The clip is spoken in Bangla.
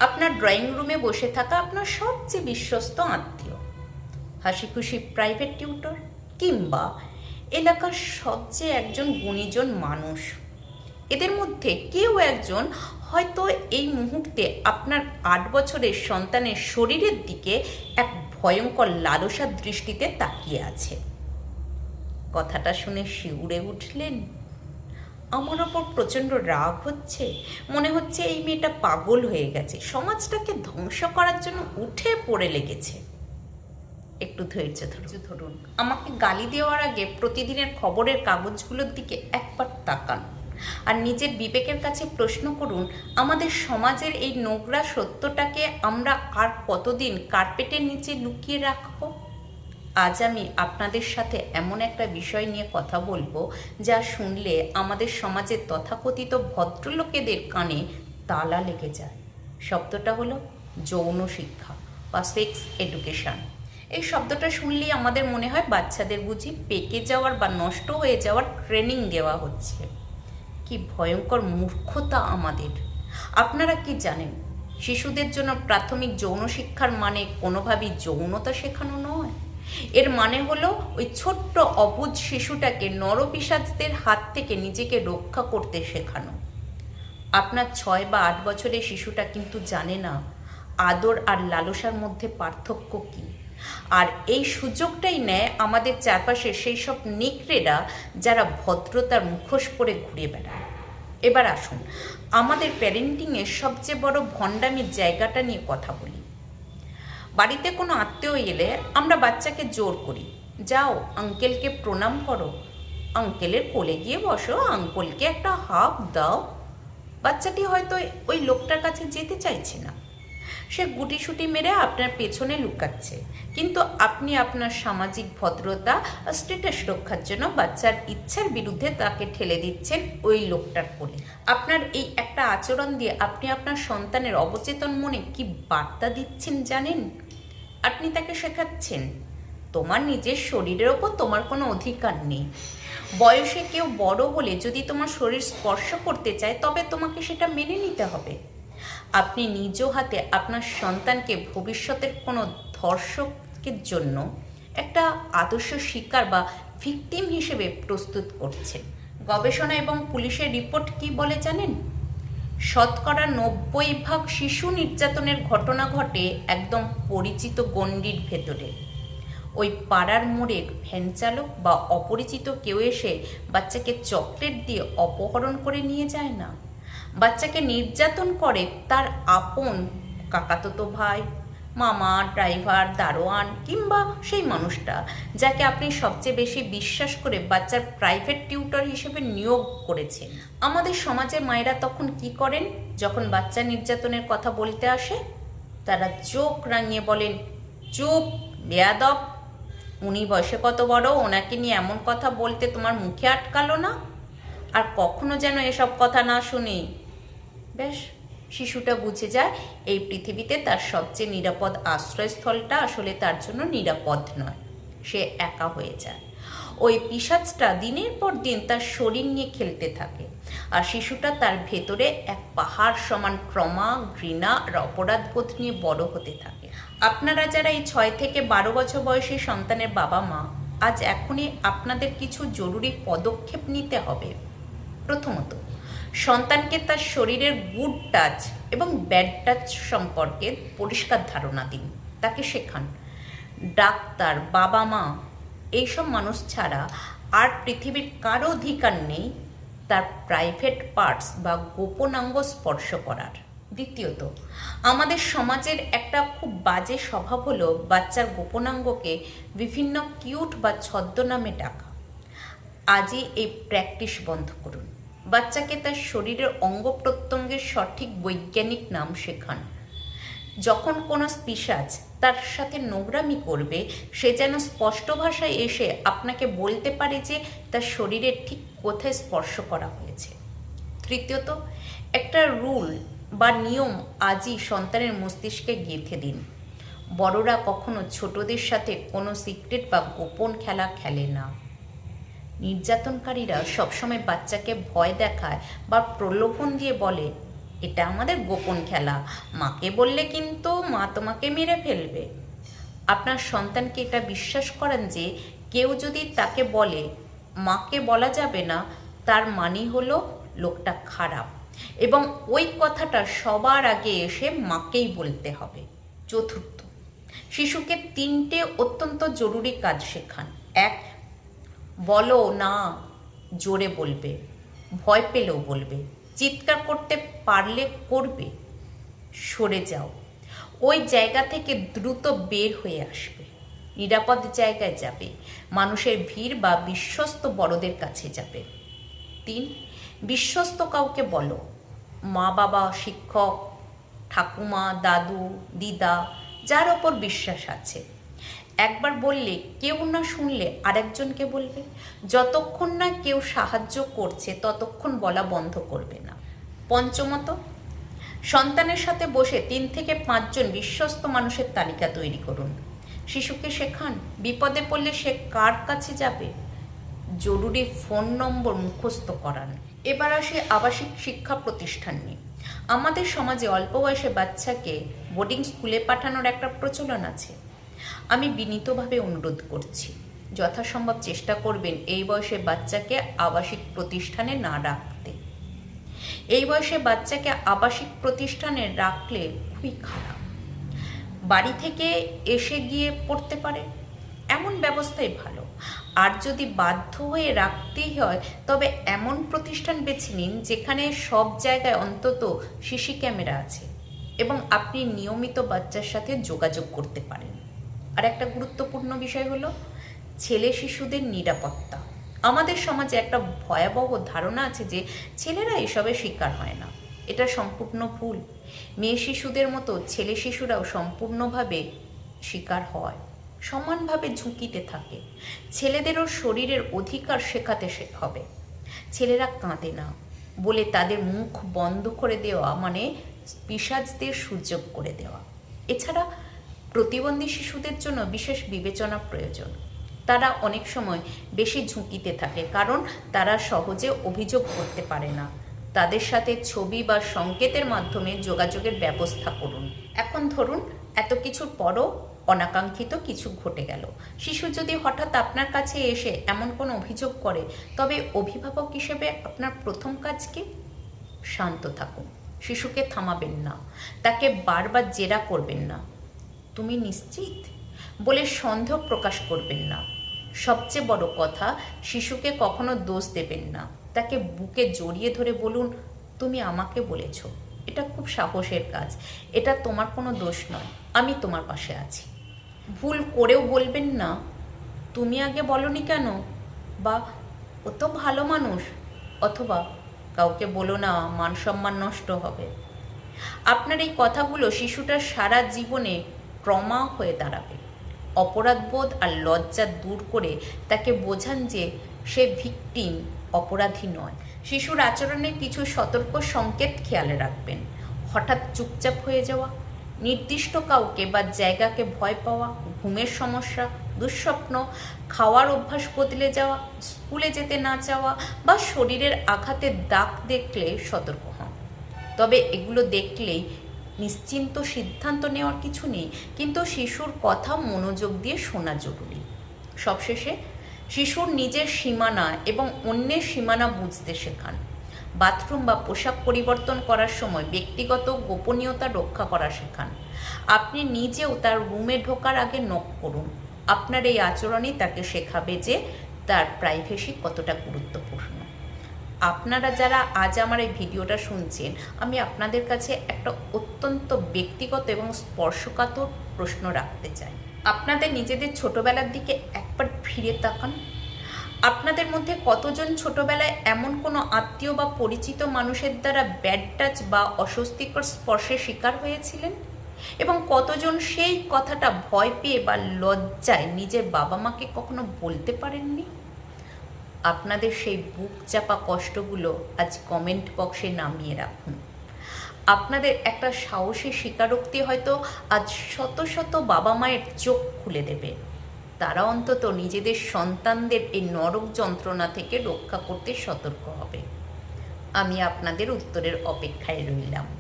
আপনার ড্রয়িং রুমে বসে থাকা আপনার সবচেয়ে বিশ্বস্ত আত্মীয়, হাসি খুশি প্রাইভেট টিউটর, কিংবা এলাকার সবচেয়ে একজন গুণীজন মানুষ। এদের মধ্যে কেউ একজন হয়তো এই মুহূর্তে আপনার 8 বছরের সন্তানের শরীরের দিকে এক ভয়ঙ্কর লালসার দৃষ্টিতে তাকিয়ে আছে। কথাটা শুনে শিউরে উঠলেন। আমার ওপর প্রচণ্ড রাগ হচ্ছে, মনে হচ্ছে এই মেয়েটা পাগল হয়ে গেছে, সমাজটাকে ধ্বংস করার জন্য উঠে পড়ে লেগেছে। একটু ধৈর্য ধরুন। আমাকে গালি দেওয়ার আগে প্রতিদিনের খবরের কাগজগুলোর দিকে একবার তাকান আর নিজের বিবেকের কাছে প্রশ্ন করুন, আমাদের সমাজের এই নোংরা সত্যটাকে আমরা আর কতদিন কার্পেটের নিচে লুকিয়ে রাখব? আজ আমি আপনাদের সাথে এমন একটা বিষয় নিয়ে কথা বলবো যা শুনলে আমাদের সমাজের তথাকথিত ভদ্রলোকেদের কানে তালা লেগে যায়। শব্দটা হলো যৌন শিক্ষা বা সেক্স এডুকেশন। এই শব্দটা শুনলেই আমাদের মনে হয় বাচ্চাদের বুঝি পেকে যাওয়ার বা নষ্ট হয়ে যাওয়ার ট্রেনিং দেওয়া হচ্ছে। কি ভয়ঙ্কর মূর্খতা আমাদের! আপনারা কি জানেন, শিশুদের জন্য প্রাথমিক যৌন শিক্ষার মানে কোনোভাবেই যৌনতা শেখানো নয়। এর মানে হলো ওই ছোট্ট অবুঝ শিশুটাকে নরপিশাচদের হাত থেকে নিজেকে রক্ষা করতে শেখানো। আপনার 6 বা 8 বছরের শিশুটা কিন্তু জানে না আদর আর লালসার মধ্যে পার্থক্য কী। আর এই সুযোগটাই নেয় আমাদের চারপাশে সেই সব নেকড়েরা যারা ভদ্রতার মুখোশ পরে ঘুরে বেড়ায়। এবার আসুন আমাদের প্যারেন্টিংয়ের সবচেয়ে বড় ভণ্ডামির জায়গাটা নিয়ে কথা বলি। বাড়িতে কোনো আত্মীয় এলে আমরা বাচ্চাকে জোর করি, যাও আঙ্কেলকে প্রণাম করো, আঙ্কেলের কোলে গিয়ে বসো, আঙ্কেলকে একটা হাগ দাও। বাচ্চাটি হয়তো ওই লোকটার কাছে যেতে চাইছে না, সে গুটিসুটি মেরে আপনার পেছনে লুকাচ্ছে, কিন্তু আপনি আপনার সামাজিক ভদ্রতা স্ট্যাটাস রক্ষার জন্য বাচ্চার ইচ্ছার বিরুদ্ধে তাকে ঠেলে দিচ্ছেন ওই লোকটার কোলে। আপনার এই একটা আচরণ দিয়ে আপনি আপনার সন্তানের অবচেতন মনে কি বার্তা দিচ্ছেন জানেন? আপনি তাকে শেখাচ্ছেন তোমার নিজের শরীরের ওপর তোমার কোনো অধিকার নেই। বয়সে কেউ বড় হলে যদি তোমার শরীর স্পর্শ করতে চায় তবে তোমাকে সেটা মেনে নিতে হবে। আপনি নিজ হাতে আপনার সন্তানকে ভবিষ্যতের কোনো ধর্ষকের জন্য একটা আদর্শ শিকার বা ভিকটিম হিসেবে প্রস্তুত করছেন। গবেষণা এবং পুলিশের রিপোর্ট কি বলে জানেন? 90% শিশু নির্যাতনের ঘটনা ঘটে একদম পরিচিত গণ্ডির ভেতরে। ওই পাড়ার মোড়ের ভ্যান চালক বা অপরিচিত কেউ এসে বাচ্চাকে চকলেট দিয়ে অপহরণ করে নিয়ে যায় না। বাচ্চাকে নির্যাতন করে তার আপন কাকাতো ভাই, মামা, ড্রাইভার, দারোয়ান কিংবা সেই মানুষটা যাকে আপনি সবচেয়ে বেশি বিশ্বাস করে বাচ্চার প্রাইভেট টিউটর হিসেবে নিয়োগ করেছেন। আমাদের সমাজের মায়েরা তখন কি করেন? যখন বাচ্চা নির্যাতনের কথা বলতে আসে তারা চোখ রাঙিয়ে বলেন, চুপ বেয়াদব, উনি বয়সে কত বড়, ওনাকে নিয়ে এমন কথা বলতে তোমার মুখে আটকালো না? আর কখনো যেন এসব কথা না শুনি। ব্যাস, শিশুটা বুঝে যায় এই পৃথিবীতে তার সবচেয়ে নিরাপদ আশ্রয়স্থলটা আসলে তার জন্য নিরাপদ নয়। সে একা হয়ে যায়। ওই পিশাচটা দিনের পর দিন তার শরীর নিয়ে খেলতে থাকে, আর শিশুটা তার ভেতরে এক পাহাড় সমান ট্রমা, ঘৃণা আর অপরাধবোধ নিয়ে বড় হতে থাকে। আপনারা যারা এই 6 থেকে 12 বছর বয়সী সন্তানের বাবা মা, আজ এখনই আপনাদের কিছু জরুরি পদক্ষেপ নিতে হবে। প্রথমত, সন্তানকে তার শরীরের গুড টাচ এবং ব্যাড টাচ সম্পর্কে পরিষ্কার ধারণা দিন। তাকে শেখান ডাক্তার, বাবা মা এইসব মানুষ ছাড়া আর পৃথিবীর কারো অধিকার নেই তার প্রাইভেট পার্টস বা গোপনাঙ্গ স্পর্শ করার। দ্বিতীয়ত, আমাদের সমাজের একটা খুব বাজে স্বভাব হলো বাচ্চার গোপনাঙ্গকে বিভিন্ন কিউট বা ছদ্মনামে ডাকা। আজই এই প্র্যাকটিস বন্ধ করুন। বাচ্চাকে তার শরীরের অঙ্গ প্রত্যঙ্গের সঠিক বৈজ্ঞানিক নাম শেখান। যখন কোনো পিশাচ তার সাথে নোংরামি করবে, সে যেন স্পষ্ট ভাষায় এসে আপনাকে বলতে পারে যে তার শরীরের ঠিক কোথায় স্পর্শ করা হয়েছে। তৃতীয়ত, একটা রুল বা নিয়ম আজই সন্তানের মস্তিষ্কে গেঁথে দিন। বড়রা কখনো ছোটদের সাথে কোনো সিক্রেট বা গোপন খেলা খেলে না। নির্যাতনকারীরা সবসময় বাচ্চাকে ভয় দেখায় বা প্রলোভন দিয়ে বলে, এটা আমাদের গোপন খেলা, মাকে বললে কিন্তু মা তোমাকে মেরে ফেলবে। আপনার সন্তানকে এটা বিশ্বাস করান যে কেউ যদি তাকে বলে মাকে বলা যাবে না, তার মানে হলো লোকটা খারাপ, এবং ওই কথাটা সবার আগে এসে মাকেই বলতে হবে। চতুর্থ, শিশুকে 3টে অত্যন্ত জরুরি কাজ শেখান। 1, বলো না, জোরে বলবে, ভয় পেলেও বলবে, চিৎকার করতে পারলে করবে, সরে যাও, ওই জায়গা থেকে দ্রুত বের হয়ে আসবে, নিরাপদ জায়গায় যাবে, মানুষের ভিড় বা বিশ্বস্ত বড়দের কাছে যাবে। 3, বিশ্বস্ত কাউকে বলো, মা বাবা, শিক্ষক, ঠাকুমা, দাদু, দিদা, যার ওপর বিশ্বাস আছে। একবার বললে কেউ না শুনলে আরেকজনকে বলবে। যতক্ষণ না কেউ সাহায্য করছে ততক্ষণ বলা বন্ধ করবে না। পঞ্চমত, সন্তানের সাথে বসে 3 থেকে 5 জন বিশ্বস্ত মানুষের তালিকা তৈরি করুন। শিশুকে শেখান বিপদে পড়লে সে কার কাছে যাবে, জরুরি ফোন নম্বর মুখস্থ করান। এবার আসে আবাসিক শিক্ষা প্রতিষ্ঠান নিয়ে। আমাদের সমাজে অল্প বয়সে বাচ্চাকে বোর্ডিং স্কুলে পাঠানোর একটা প্রচলন আছে। আমি বিনীতভাবে অনুরোধ করছি, যথাসম্ভব চেষ্টা করবেন এই বয়সে বাচ্চাকে আবাসিক প্রতিষ্ঠানে না রাখতে। এই বয়সে বাচ্চাকে আবাসিক প্রতিষ্ঠানে রাখলে খুবই খারাপ। বাড়ি থেকে এসে গিয়ে পড়তে পারে, এমন ব্যবস্থাই ভালো। আর যদি বাধ্য হয়ে রাখতেই হয় তবে এমন প্রতিষ্ঠান বেছে নিন যেখানে সব জায়গায় অন্তত সিসি ক্যামেরা আছে এবং আপনি নিয়মিত বাচ্চার সাথে যোগাযোগ করতে পারেন। আর একটা গুরুত্বপূর্ণ বিষয় হলো ছেলে শিশুদের নিরাপত্তা। আমাদের সমাজে একটা ভয়াবহ ধারণা আছে যে ছেলেরা এসবের শিকার হয় না। এটা সম্পূর্ণ ভুল। মেয়ে শিশুদের মতো ছেলে শিশুরাও সম্পূর্ণভাবে শিকার হয়, সমানভাবে ঝুঁকিতে থাকে। ছেলেদেরও শরীরের অধিকার শেখাতে হবে। ছেলেরা কাঁদে না বলে তাদের মুখ বন্ধ করে দেওয়া মানে পিশাচদের সুযোগ করে দেওয়া। এছাড়া প্রতিবন্ধী শিশুদের জন্য বিশেষ বিবেচনা প্রয়োজন। তারা অনেক সময় বেশি ঝুঁকিতে থাকে কারণ তারা সহজে অভিযোগ করতে পারে না। তাদের সাথে ছবি বা সংকেতের মাধ্যমে যোগাযোগের ব্যবস্থা করুন। এখন ধরুন এত কিছুর পরও অনাকাঙ্ক্ষিত কিছু ঘটে গেল। শিশু যদি হঠাৎ আপনার কাছে এসে এমন কোনো অভিযোগ করে, তবে অভিভাবক হিসেবে আপনার প্রথম কাজ কি? শান্ত থাকুন, শিশুকে থামাবেন না, তাকে বারবার জেরা করবেন না। তুমি নিশ্চিত বলে সন্দেহ প্রকাশ করবেন না। সবচেয়ে বড় কথা, শিশুকে কখনো দোষ দেবেন না। তাকে বুকে জড়িয়ে ধরে বলুন, তুমি আমাকে বলেছ। এটা খুব সাহসের কাজ। এটা তোমার কোনো দোষ নয়, আমি তোমার পাশে আছি। ভুল করেও বলবেন না, তুমি আগে বলনি কেন, বা ও তো ভালো মানুষ, অথবা কাউকে বলো না, মান সম্মান নষ্ট হবে। আপনার এই কথাগুলো শিশুটার সারা জীবনে ট্রমা হয়ে দাঁড়াবে। অপরাধবোধ আর লজ্জা দূর করে তাকে বোঝান যে সে ভিকটিম, অপরাধী নয়। শিশুর আচরণে কিছু সতর্ক সংকেত খেয়ালে রাখবেন। হঠাৎ চুপচাপ হয়ে যাওয়া, নির্দিষ্ট কাউকে বা জায়গাকে ভয় পাওয়া, ঘুমের সমস্যা, দুঃস্বপ্ন, খাওয়ার অভ্যাস বদলে যাওয়া, স্কুলে যেতে না চাওয়া বা শরীরের আঘাতের দাগ দেখলে সতর্ক হন। তবে এগুলো দেখলেই নিশ্চিন্ত সিদ্ধান্ত নেওয়ার কিছু নেই, কিন্তু শিশুর কথা মনোযোগ দিয়ে শোনা জরুরি। সবশেষে শিশুর নিজের সীমানা এবং অন্যের সীমানা বুঝতে শেখান। বাথরুম বা পোশাক পরিবর্তন করার সময় ব্যক্তিগত গোপনীয়তা রক্ষা করা শেখান। আপনি নিজেও তার রুমে ঢোকার আগে নক করুন। আপনার এই আচরণই তাকে শেখাবে যে তার প্রাইভেসি কতটা গুরুত্বপূর্ণ। আপনারা যারা আজ আমার এই ভিডিওটা শুনছেন, আমি আপনাদের কাছে একটা অত্যন্ত ব্যক্তিগত এবং স্পর্শকাতর প্রশ্ন রাখতে চাই। আপনাদের নিজেদের ছোটবেলার দিকে একবার ফিরে তাকান। আপনাদের মধ্যে কতজন ছোটবেলায় এমন কোনো আত্মীয় বা পরিচিত মানুষের দ্বারা ব্যাড টাচ বা অস্বস্তিকর স্পর্শের শিকার হয়েছিলেন? এবং কতজন সেই কথাটা ভয় পেয়ে বা লজ্জায় নিজের বাবা মাকে কখনো বলতে পারেননি? আপনাদের সেই বুক চাপা কষ্টগুলো আজ কমেন্ট বক্সে নামিয়ে রাখুন। আপনাদের একটা সাহসী স্বীকারোক্তি হয়তো আজ শত শত বাবা মায়ের চোখ খুলে দেবে। তারা অন্তত নিজেদের সন্তানদের এই নরক যন্ত্রণা থেকে রক্ষা করতে সতর্ক হবে। আমি আপনাদের উত্তরের অপেক্ষায় রইলাম।